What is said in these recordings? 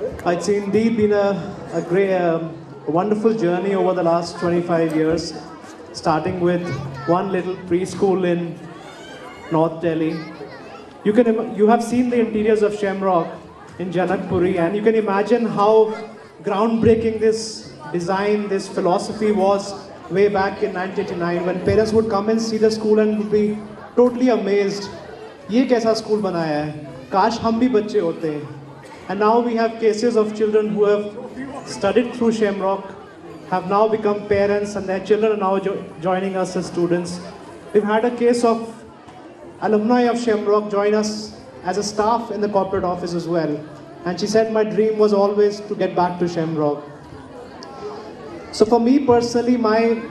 It's indeed been a great, wonderful journey over the last 25 years, starting with one little preschool in North Delhi. You have seen the interiors of Shamrock in Janakpuri, and you can imagine how groundbreaking this design, this philosophy was way back in 1989, when parents would come and see the school and would be totally amazed. ये कैसा school बनाया है? काश हम भी बच्चे होते. And now we have cases of children who have studied through Shamrock, have now become parents, and their children are now joining us as students. We've had a case of alumni of Shamrock join us as a staff in the corporate office as well. And she said, my dream was always to get back to Shamrock. So for me personally, my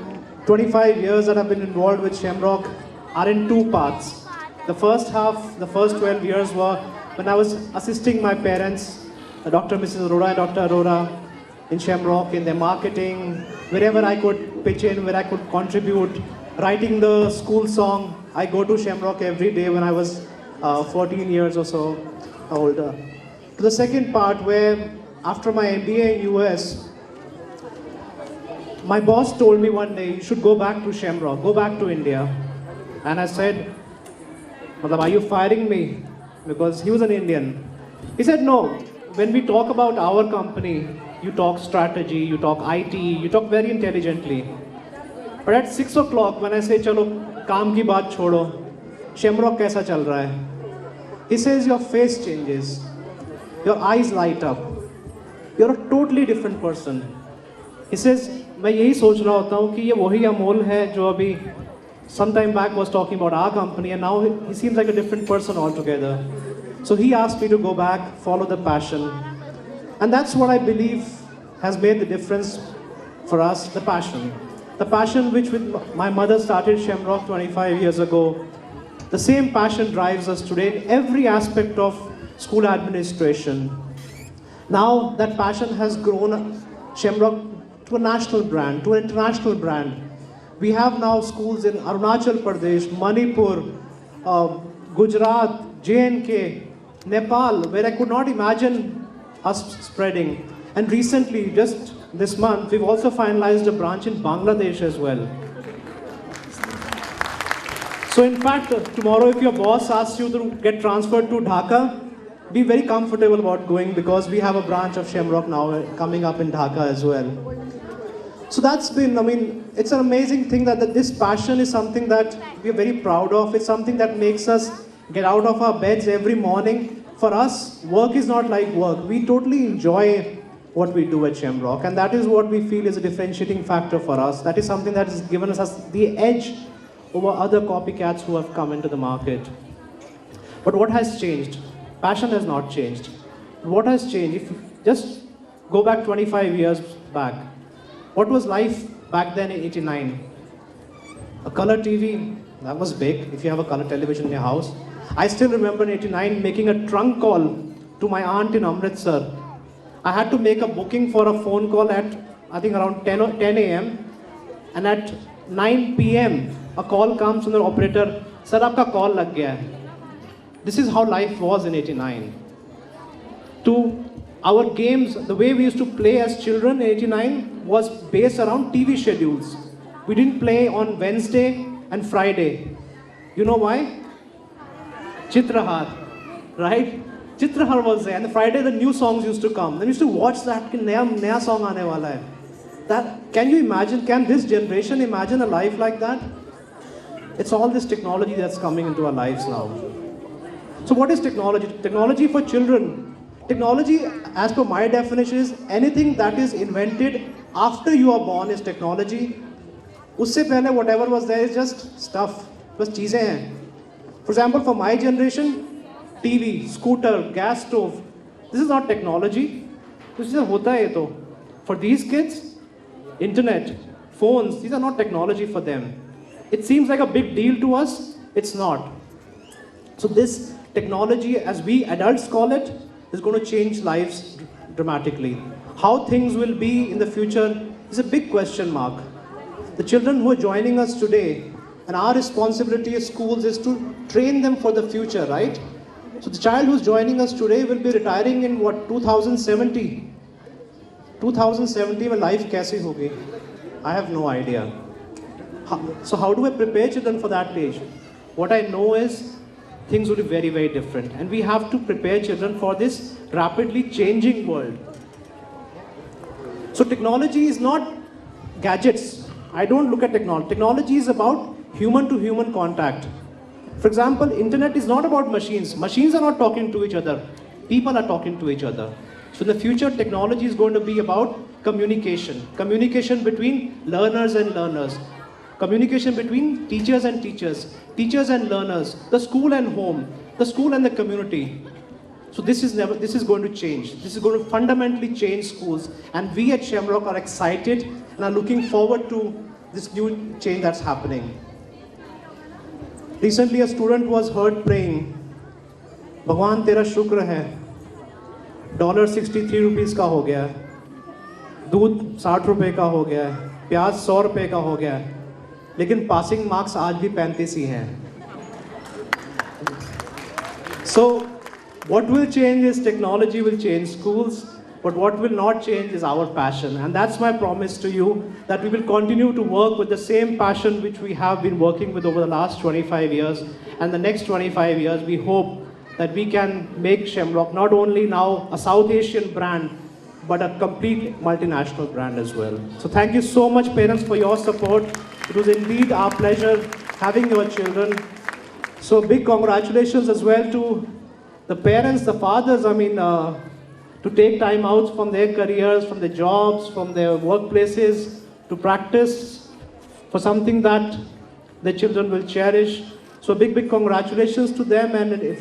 25 years that I've been involved with Shamrock are in two parts. The first half, the first 12 years were when I was assisting my parents, Dr. and Mrs. Arora and Dr. Arora in Shamrock, in their marketing, wherever I could pitch in, where I could contribute, writing the school song. I go to Shamrock every day when I was 14 years or so older. To the second part, where after my MBA in US, my boss told me one day, you should go back to Shamrock, go back to India. And I said, are you firing me? Because he was an Indian. He said, no, when we talk about our company, you talk strategy, you talk IT, you talk very intelligently. But at 6 o'clock, when I say, chalo, kaam ki baat chodo, Shamrock kaisa chal raha hai? He says, your face changes, your eyes light up, you're a totally different person. He says, मैं यही सोच रहा होता हूँ कि ये वही अमोल है जो अभी some time back was talking about our company, and now he seems like a different person altogether. So he asked me to go back, follow the passion. And that's what I believe has made the difference for us, the passion. The passion which with my mother started Shamrock 25 years ago. The same passion drives us today in every aspect of school administration. Now that passion has grown Shamrock to a national brand, to an international brand. We have now schools in Arunachal Pradesh, Manipur, Gujarat, J&K, Nepal, where I could not imagine us spreading. And recently, just this month, we've also finalized a branch in Bangladesh as well. So in fact, tomorrow if your boss asks you to get transferred to Dhaka, be very comfortable about going, because we have a branch of Shamrock now coming up in Dhaka as well. So that's been, it's an amazing thing that this passion is something that we're very proud of. It's something that makes us get out of our beds every morning. For us, work is not like work. We totally enjoy what we do at Shamrock, and that is what we feel is a differentiating factor for us. That is something that has given us the edge over other copycats who have come into the market. But what has changed? Passion has not changed. What has changed? If you just go back 25 years back, what was life back then in 89? A color TV, that was big, if you have a color television in your house. I still remember in 89 making a trunk call to my aunt in Amritsar. I had to make a booking for a phone call at, I think around 10 a.m. And at 9 p.m., a call comes from the operator, Sir, aapka call lag gaya hai. This is how life was in 89. To our games, the way we used to play as children in 89 was based around TV schedules. We didn't play on Wednesday and Friday. You know why? Chitrahar, right? Chitrahar was there, and the Friday the new songs used to come. Then we used to watch that, naya song aane wala hai. That, can you imagine, can this generation imagine a life like that? It's all this technology that's coming into our lives now. So what is technology? Technology for children. Technology, as per my definition, is anything that is invented after you are born is technology. Usse pehle whatever was there is just stuff, bas cheezein hain. For example, for my generation, TV, scooter, gas stove, this is not technology. This is hota hai to. For these kids, internet, phones, these are not technology for them. It seems like a big deal to us, it's not. So this technology, as we adults call it, is going to change lives dramatically. How things will be in the future is a big question mark. The children who are joining us today, and our responsibility as schools is to train them for the future, right? So the child who's joining us today will be retiring in what, 2070? 2070 में life कैसी होगी? I have no idea. So how do I prepare children for that age? What I know is things will be very, very different. And we have to prepare children for this rapidly changing world. So technology is not gadgets. I don't look at technology. Technology is about human to human contact. For example, internet is not about machines. Machines are not talking to each other. People are talking to each other. So in the future, technology is going to be about communication. Communication between learners and learners. Communication between teachers and teachers. Teachers and learners. The school and home. The school and the community. So this is going to change. This is going to fundamentally change schools. And we at Shamrock are excited and are looking forward to this new change that's happening. Recently, a student was heard praying, भगवान तेरा शुक्र है, $63 का हो गया है, दूध 60 रुपए का हो गया है, प्याज 100 रुपए का हो गया है, लेकिन पासिंग मार्क्स आज भी 35 ही हैं. So, what will change is technology will change schools, but what will not change is our passion. And that's my promise to you, that we will continue to work with the same passion which we have been working with over the last 25 years. And the next 25 years, we hope that we can make Shamrock not only now a South Asian brand, but a complete multinational brand as well. So thank you so much, parents, for your support. It was indeed our pleasure having your children. So big congratulations as well to the parents, the fathers, to take time out from their careers, from their jobs, from their workplaces, to practice for something that their children will cherish. So big congratulations to them, and